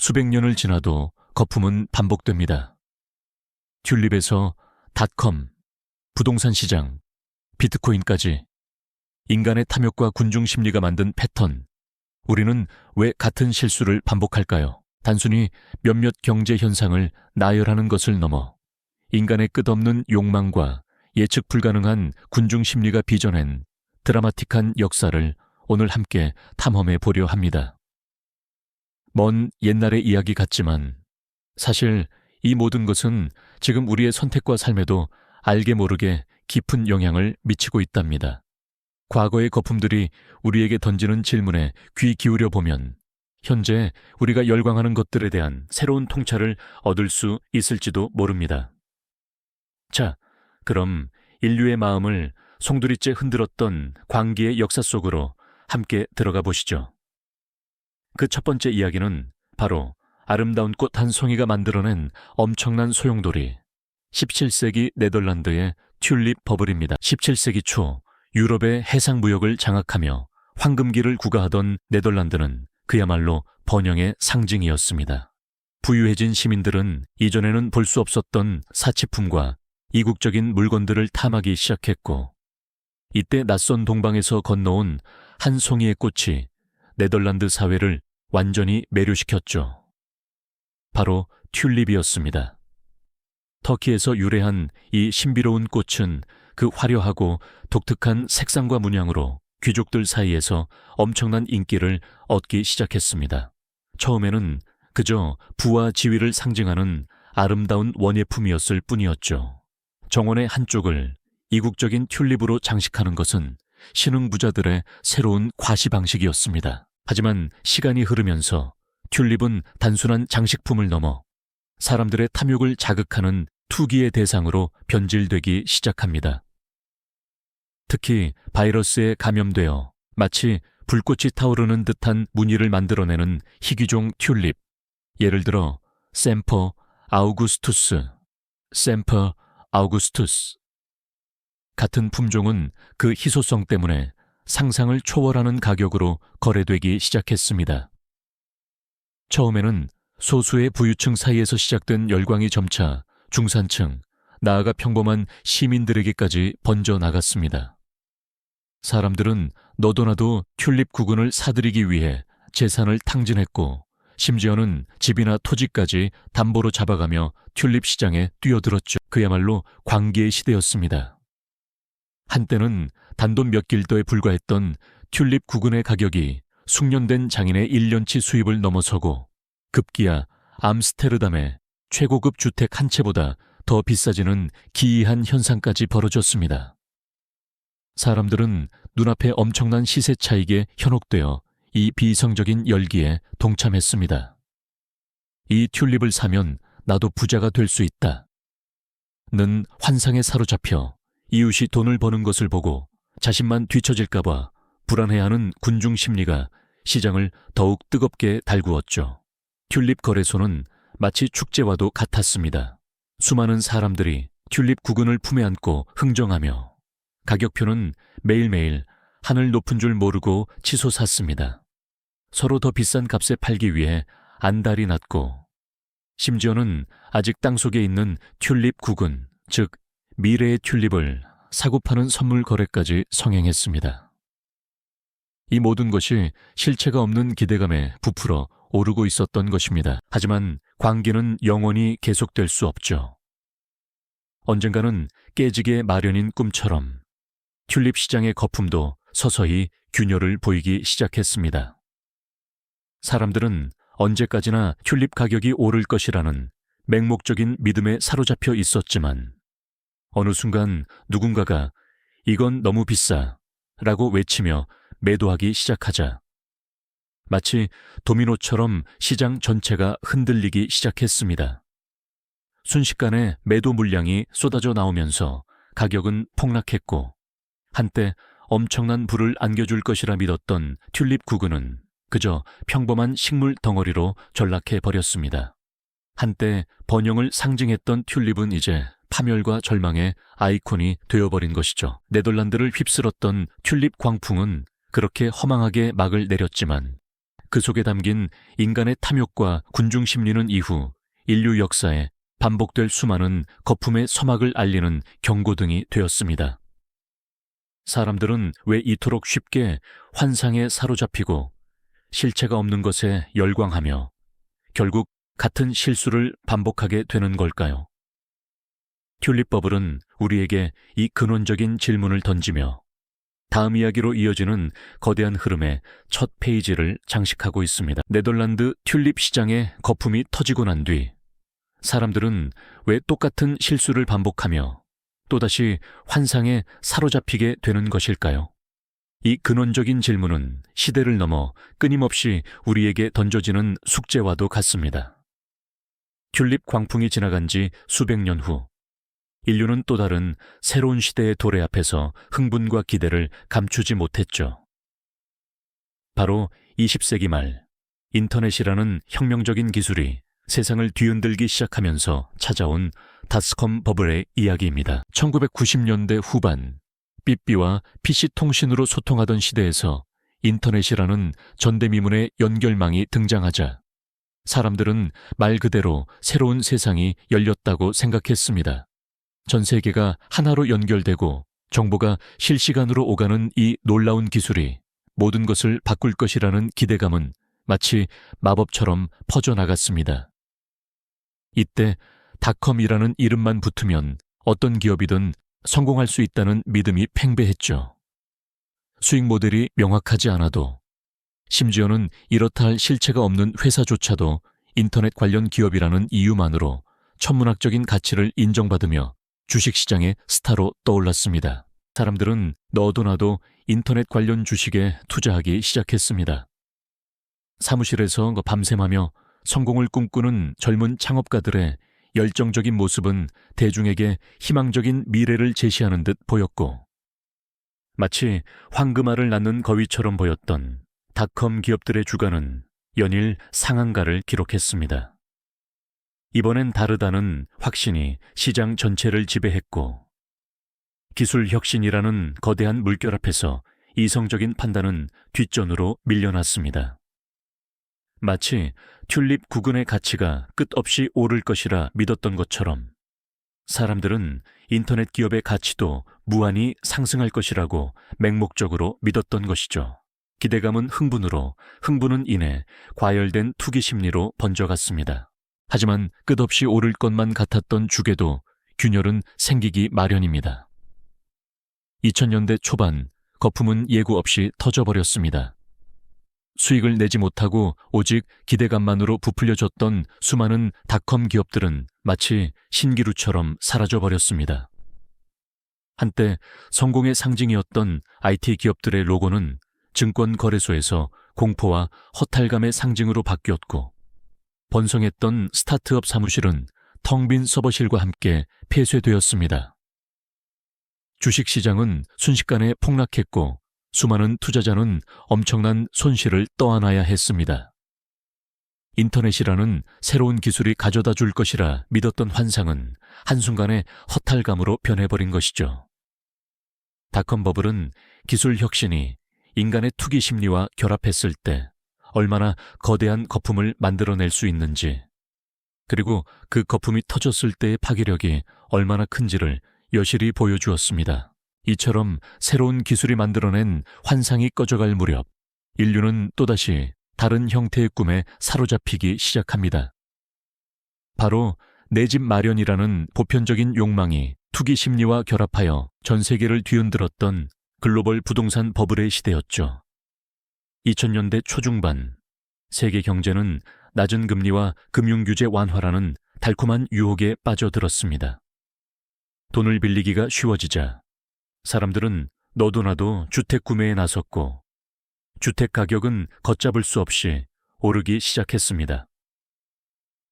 수백 년을 지나도 거품은 반복됩니다. 튤립에서 닷컴, 부동산 시장, 비트코인까지 인간의 탐욕과 군중 심리가 만든 패턴. 우리는 왜 같은 실수를 반복할까요? 단순히 몇몇 경제 현상을 나열하는 것을 넘어 인간의 끝없는 욕망과 예측 불가능한 군중 심리가 빚어낸 드라마틱한 역사를 오늘 함께 탐험해 보려 합니다. 먼 옛날의 이야기 같지만 사실 이 모든 것은 지금 우리의 선택과 삶에도 알게 모르게 깊은 영향을 미치고 있답니다. 과거의 거품들이 우리에게 던지는 질문에 귀 기울여 보면 현재 우리가 열광하는 것들에 대한 새로운 통찰을 얻을 수 있을지도 모릅니다. 자, 그럼 인류의 마음을 송두리째 흔들었던 광기의 역사 속으로 함께 들어가 보시죠. 그 첫 번째 이야기는 바로 아름다운 꽃 한 송이가 만들어낸 엄청난 소용돌이, 17세기 네덜란드의 튤립 버블입니다. 17세기 초 유럽의 해상 무역을 장악하며 황금기를 구가하던 네덜란드는 그야말로 번영의 상징이었습니다. 부유해진 시민들은 이전에는 볼 수 없었던 사치품과 이국적인 물건들을 탐하기 시작했고, 이때 낯선 동방에서 건너온 한 송이의 꽃이 네덜란드 사회를 완전히 매료시켰죠. 바로 튤립이었습니다. 터키에서 유래한 이 신비로운 꽃은 그 화려하고 독특한 색상과 문양으로 귀족들 사이에서 엄청난 인기를 얻기 시작했습니다. 처음에는 그저 부와 지위를 상징하는 아름다운 원예품이었을 뿐이었죠. 정원의 한쪽을 이국적인 튤립으로 장식하는 것은 신흥 부자들의 새로운 과시 방식이었습니다. 하지만 시간이 흐르면서 튤립은 단순한 장식품을 넘어 사람들의 탐욕을 자극하는 투기의 대상으로 변질되기 시작합니다. 특히 바이러스에 감염되어 마치 불꽃이 타오르는 듯한 무늬를 만들어내는 희귀종 튤립, 예를 들어 셈퍼 아우구스투스 같은 품종은 그 희소성 때문에 상상을 초월하는 가격으로 거래되기 시작했습니다. 처음에는 소수의 부유층 사이에서 시작된 열광이 점차 중산층, 나아가 평범한 시민들에게까지 번져나갔습니다. 사람들은 너도나도 튤립 구근을 사들이기 위해 재산을 탕진했고, 심지어는 집이나 토지까지 담보로 잡아가며 튤립 시장에 뛰어들었죠. 그야말로 광기의 시대였습니다. 한때는 단돈 몇 길더에 불과했던 튤립 구근의 가격이 숙련된 장인의 1년치 수입을 넘어서고 급기야 암스테르담의 최고급 주택 한 채보다 더 비싸지는 기이한 현상까지 벌어졌습니다. 사람들은 눈앞에 엄청난 시세 차익에 현혹되어 이 비이성적인 열기에 동참했습니다. 이 튤립을 사면 나도 부자가 될 수 있다 는 환상에 사로잡혀 이웃이 돈을 버는 것을 보고 자신만 뒤처질까봐 불안해하는 군중 심리가 시장을 더욱 뜨겁게 달구었죠. 튤립 거래소는 마치 축제와도 같았습니다. 수많은 사람들이 튤립 구근을 품에 안고 흥정하며 가격표는 매일매일 하늘 높은 줄 모르고 치솟았습니다. 서로 더 비싼 값에 팔기 위해 안달이 났고, 심지어는 아직 땅속에 있는 튤립 구근, 즉 미래의 튤립을 사고 파는 선물 거래까지 성행했습니다. 이 모든 것이 실체가 없는 기대감에 부풀어 오르고 있었던 것입니다. 하지만 광기는 영원히 계속될 수 없죠. 언젠가는 깨지게 마련인 꿈처럼 튤립 시장의 거품도 서서히 균열을 보이기 시작했습니다. 사람들은 언제까지나 튤립 가격이 오를 것이라는 맹목적인 믿음에 사로잡혀 있었지만 어느 순간 누군가가 이건 너무 비싸 라고 외치며 매도하기 시작하자 마치 도미노처럼 시장 전체가 흔들리기 시작했습니다. 순식간에 매도 물량이 쏟아져 나오면서 가격은 폭락했고, 한때 엄청난 부를 안겨줄 것이라 믿었던 튤립 구근은 그저 평범한 식물 덩어리로 전락해버렸습니다. 한때 번영을 상징했던 튤립은 이제 파멸과 절망의 아이콘이 되어버린 것이죠. 네덜란드를 휩쓸었던 튤립 광풍은 그렇게 허망하게 막을 내렸지만 그 속에 담긴 인간의 탐욕과 군중 심리는 이후 인류 역사에 반복될 수많은 거품의 서막을 알리는 경고등이 되었습니다. 사람들은 왜 이토록 쉽게 환상에 사로잡히고 실체가 없는 것에 열광하며 결국 같은 실수를 반복하게 되는 걸까요? 튤립 버블은 우리에게 이 근원적인 질문을 던지며 다음 이야기로 이어지는 거대한 흐름의 첫 페이지를 장식하고 있습니다. 네덜란드 튤립 시장에 거품이 터지고 난 뒤 사람들은 왜 똑같은 실수를 반복하며 또다시 환상에 사로잡히게 되는 것일까요? 이 근원적인 질문은 시대를 넘어 끊임없이 우리에게 던져지는 숙제와도 같습니다. 튤립 광풍이 지나간 지 수백 년 후, 인류는 또 다른 새로운 시대의 도래 앞에서 흥분과 기대를 감추지 못했죠. 바로 20세기 말, 인터넷이라는 혁명적인 기술이 세상을 뒤흔들기 시작하면서 찾아온 닷컴 버블의 이야기입니다. 1990년대 후반, 삐삐와 PC 통신으로 소통하던 시대에서 인터넷이라는 전대미문의 연결망이 등장하자 사람들은 말 그대로 새로운 세상이 열렸다고 생각했습니다. 전 세계가 하나로 연결되고 정보가 실시간으로 오가는 이 놀라운 기술이 모든 것을 바꿀 것이라는 기대감은 마치 마법처럼 퍼져나갔습니다. 이때 닷컴이라는 이름만 붙으면 어떤 기업이든 성공할 수 있다는 믿음이 팽배했죠. 수익 모델이 명확하지 않아도, 심지어는 이렇다 할 실체가 없는 회사조차도 인터넷 관련 기업이라는 이유만으로 천문학적인 가치를 인정받으며 주식시장의 스타로 떠올랐습니다. 사람들은 너도 나도 인터넷 관련 주식에 투자하기 시작했습니다. 사무실에서 밤샘하며 성공을 꿈꾸는 젊은 창업가들의 열정적인 모습은 대중에게 희망적인 미래를 제시하는 듯 보였고, 마치 황금알을 낳는 거위처럼 보였던 닷컴 기업들의 주가는 연일 상한가를 기록했습니다. 이번엔 다르다는 확신이 시장 전체를 지배했고, 기술 혁신이라는 거대한 물결 앞에서 이성적인 판단은 뒷전으로 밀려났습니다. 마치 튤립 구근의 가치가 끝없이 오를 것이라 믿었던 것처럼 사람들은 인터넷 기업의 가치도 무한히 상승할 것이라고 맹목적으로 믿었던 것이죠. 기대감은 흥분으로, 흥분은 이내 과열된 투기 심리로 번져갔습니다. 하지만 끝없이 오를 것만 같았던 주게도 균열은 생기기 마련입니다. 2000년대 초반 거품은 예고 없이 터져버렸습니다. 수익을 내지 못하고 오직 기대감만으로 부풀려졌던 수많은 닷컴 기업들은 마치 신기루처럼 사라져버렸습니다. 한때 성공의 상징이었던 IT 기업들의 로고는 증권거래소에서 공포와 허탈감의 상징으로 바뀌었고, 번성했던 스타트업 사무실은 텅 빈 서버실과 함께 폐쇄되었습니다. 주식시장은 순식간에 폭락했고 수많은 투자자는 엄청난 손실을 떠안아야 했습니다. 인터넷이라는 새로운 기술이 가져다 줄 것이라 믿었던 환상은 한순간에 허탈감으로 변해버린 것이죠. 닷컴 버블은 기술 혁신이 인간의 투기 심리와 결합했을 때 얼마나 거대한 거품을 만들어낼 수 있는지, 그리고 그 거품이 터졌을 때의 파괴력이 얼마나 큰지를 여실히 보여주었습니다. 이처럼 새로운 기술이 만들어낸 환상이 꺼져갈 무렵, 인류는 또다시 다른 형태의 꿈에 사로잡히기 시작합니다. 바로 내 집 마련이라는 보편적인 욕망이 투기 심리와 결합하여 전 세계를 뒤흔들었던 글로벌 부동산 버블의 시대였죠. 2000년대 초중반, 세계 경제는 낮은 금리와 금융규제 완화라는 달콤한 유혹에 빠져들었습니다. 돈을 빌리기가 쉬워지자 사람들은 너도 나도 주택 구매에 나섰고, 주택 가격은 걷잡을 수 없이 오르기 시작했습니다.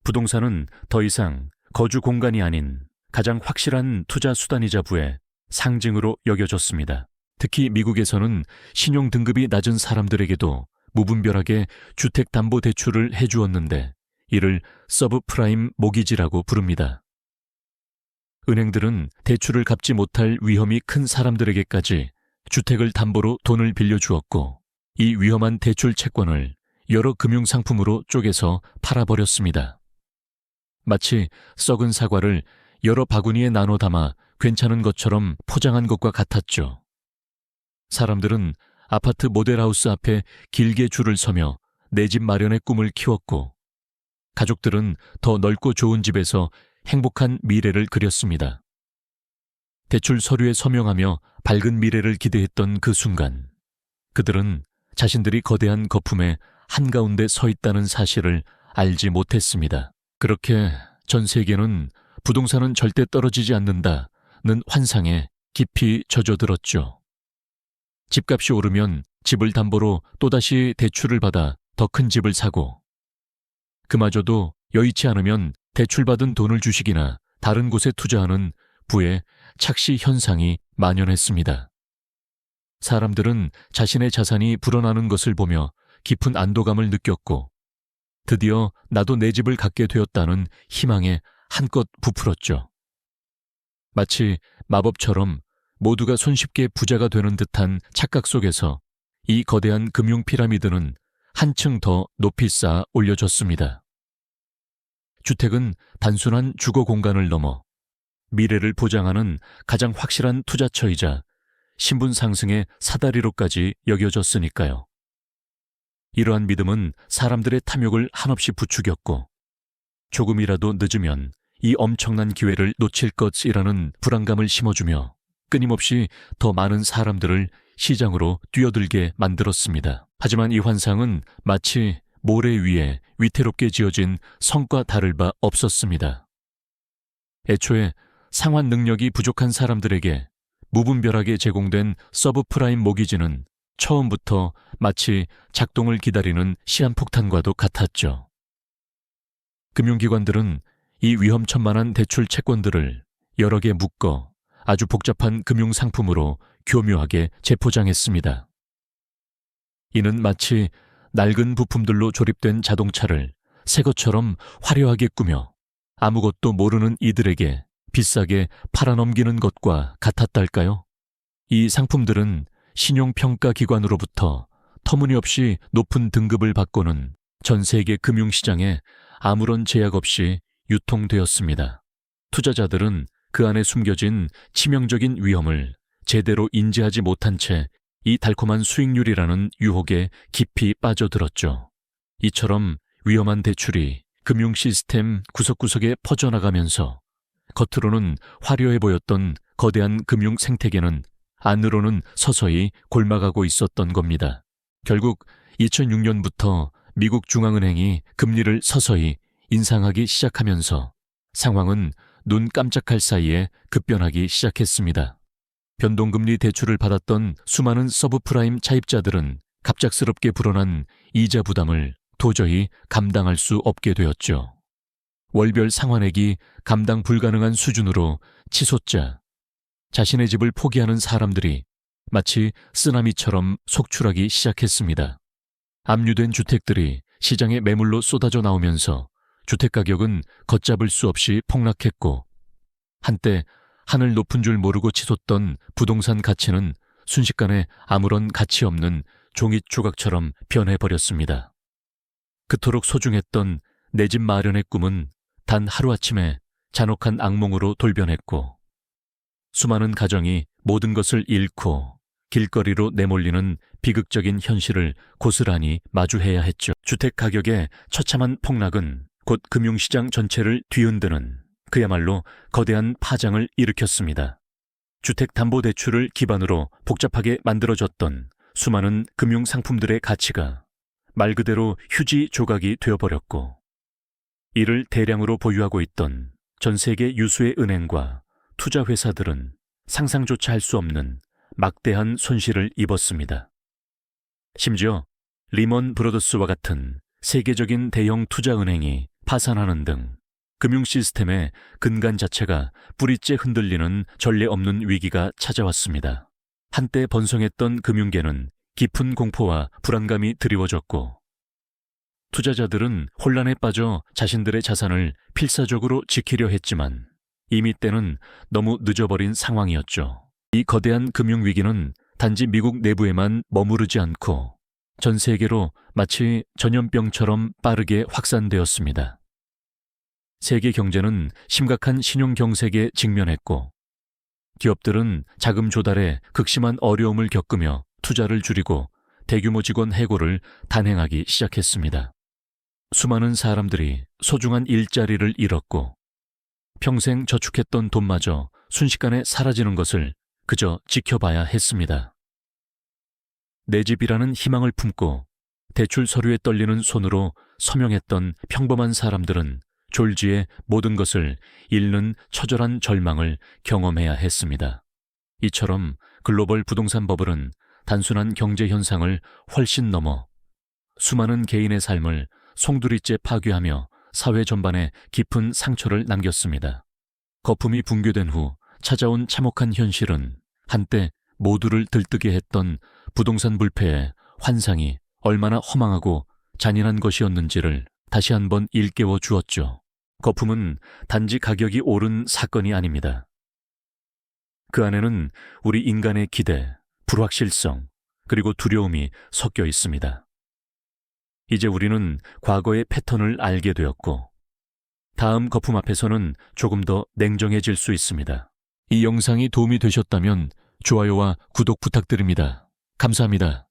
부동산은 더 이상 거주 공간이 아닌 가장 확실한 투자 수단이자 부의 상징으로 여겨졌습니다. 특히 미국에서는 신용 등급이 낮은 사람들에게도 무분별하게 주택담보대출을 해주었는데 이를 서브프라임 모기지라고 부릅니다. 은행들은 대출을 갚지 못할 위험이 큰 사람들에게까지 주택을 담보로 돈을 빌려주었고, 이 위험한 대출 채권을 여러 금융상품으로 쪼개서 팔아버렸습니다. 마치 썩은 사과를 여러 바구니에 나눠 담아 괜찮은 것처럼 포장한 것과 같았죠. 사람들은 아파트 모델하우스 앞에 길게 줄을 서며 내 집 마련의 꿈을 키웠고, 가족들은 더 넓고 좋은 집에서 행복한 미래를 그렸습니다. 대출 서류에 서명하며 밝은 미래를 기대했던 그 순간, 그들은 자신들이 거대한 거품의 한가운데 서 있다는 사실을 알지 못했습니다. 그렇게 전 세계는 부동산은 절대 떨어지지 않는다는 환상에 깊이 젖어들었죠. 집값이 오르면 집을 담보로 또다시 대출을 받아 더 큰 집을 사고, 그마저도 여의치 않으면 대출받은 돈을 주식이나 다른 곳에 투자하는 부의 착시 현상이 만연했습니다. 사람들은 자신의 자산이 불어나는 것을 보며 깊은 안도감을 느꼈고, 드디어 나도 내 집을 갖게 되었다는 희망에 한껏 부풀었죠. 마치 마법처럼 모두가 손쉽게 부자가 되는 듯한 착각 속에서 이 거대한 금융 피라미드는 한층 더 높이 쌓아 올려졌습니다. 주택은 단순한 주거 공간을 넘어 미래를 보장하는 가장 확실한 투자처이자 신분 상승의 사다리로까지 여겨졌으니까요. 이러한 믿음은 사람들의 탐욕을 한없이 부추겼고, 조금이라도 늦으면 이 엄청난 기회를 놓칠 것이라는 불안감을 심어주며 끊임없이 더 많은 사람들을 시장으로 뛰어들게 만들었습니다. 하지만 이 환상은 마치 모래 위에 위태롭게 지어진 성과 다를 바 없었습니다. 애초에 상환 능력이 부족한 사람들에게 무분별하게 제공된 서브프라임 모기지는 처음부터 마치 작동을 기다리는 시한폭탄과도 같았죠. 금융기관들은 이 위험천만한 대출 채권들을 여러 개 묶어 아주 복잡한 금융상품으로 교묘하게 재포장했습니다. 이는 마치 낡은 부품들로 조립된 자동차를 새 것처럼 화려하게 꾸며 아무것도 모르는 이들에게 비싸게 팔아넘기는 것과 같았달까요? 이 상품들은 신용평가기관으로부터 터무니없이 높은 등급을 받고는 전 세계 금융시장에 아무런 제약 없이 유통되었습니다. 투자자들은 그 안에 숨겨진 치명적인 위험을 제대로 인지하지 못한 채 이 달콤한 수익률이라는 유혹에 깊이 빠져들었죠. 이처럼 위험한 대출이 금융 시스템 구석구석에 퍼져나가면서 겉으로는 화려해 보였던 거대한 금융 생태계는 안으로는 서서히 골마가고 있었던 겁니다. 결국 2006년부터 미국 중앙은행이 금리를 서서히 인상하기 시작하면서 상황은 눈 깜짝할 사이에 급변하기 시작했습니다. 변동금리 대출을 받았던 수많은 서브프라임 차입자들은 갑작스럽게 불어난 이자 부담을 도저히 감당할 수 없게 되었죠. 월별 상환액이 감당 불가능한 수준으로 치솟자 자신의 집을 포기하는 사람들이 마치 쓰나미처럼 속출하기 시작했습니다. 압류된 주택들이 시장에 매물로 쏟아져 나오면서 주택가격은 걷잡을 수 없이 폭락했고, 한때 하늘 높은 줄 모르고 치솟던 부동산 가치는 순식간에 아무런 가치 없는 종이 조각처럼 변해버렸습니다. 그토록 소중했던 내 집 마련의 꿈은 단 하루아침에 잔혹한 악몽으로 돌변했고, 수많은 가정이 모든 것을 잃고 길거리로 내몰리는 비극적인 현실을 고스란히 마주해야 했죠. 주택 가격의 처참한 폭락은 곧 금융시장 전체를 뒤흔드는 그야말로 거대한 파장을 일으켰습니다. 주택담보대출을 기반으로 복잡하게 만들어졌던 수많은 금융상품들의 가치가 말 그대로 휴지 조각이 되어버렸고, 이를 대량으로 보유하고 있던 전 세계 유수의 은행과 투자회사들은 상상조차 할 수 없는 막대한 손실을 입었습니다. 심지어 리먼 브러더스와 같은 세계적인 대형 투자은행이 파산하는 등 금융 시스템의 근간 자체가 뿌리째 흔들리는 전례 없는 위기가 찾아왔습니다. 한때 번성했던 금융계는 깊은 공포와 불안감이 드리워졌고, 투자자들은 혼란에 빠져 자신들의 자산을 필사적으로 지키려 했지만 이미 때는 너무 늦어버린 상황이었죠. 이 거대한 금융위기는 단지 미국 내부에만 머무르지 않고 전 세계로 마치 전염병처럼 빠르게 확산되었습니다. 세계 경제는 심각한 신용 경색에 직면했고, 기업들은 자금 조달에 극심한 어려움을 겪으며 투자를 줄이고 대규모 직원 해고를 단행하기 시작했습니다. 수많은 사람들이 소중한 일자리를 잃었고, 평생 저축했던 돈마저 순식간에 사라지는 것을 그저 지켜봐야 했습니다. 내 집이라는 희망을 품고 대출 서류에 떨리는 손으로 서명했던 평범한 사람들은 졸지에 모든 것을 잃는 처절한 절망을 경험해야 했습니다. 이처럼 글로벌 부동산 버블은 단순한 경제 현상을 훨씬 넘어 수많은 개인의 삶을 송두리째 파괴하며 사회 전반에 깊은 상처를 남겼습니다. 거품이 붕괴된 후 찾아온 참혹한 현실은 한때 모두를 들뜨게 했던 부동산 불패의 환상이 얼마나 허망하고 잔인한 것이었는지를 다시 한번 일깨워 주었죠. 거품은 단지 가격이 오른 사건이 아닙니다. 그 안에는 우리 인간의 기대, 불확실성, 그리고 두려움이 섞여 있습니다. 이제 우리는 과거의 패턴을 알게 되었고, 다음 거품 앞에서는 조금 더 냉정해질 수 있습니다. 이 영상이 도움이 되셨다면 좋아요와 구독 부탁드립니다. 감사합니다.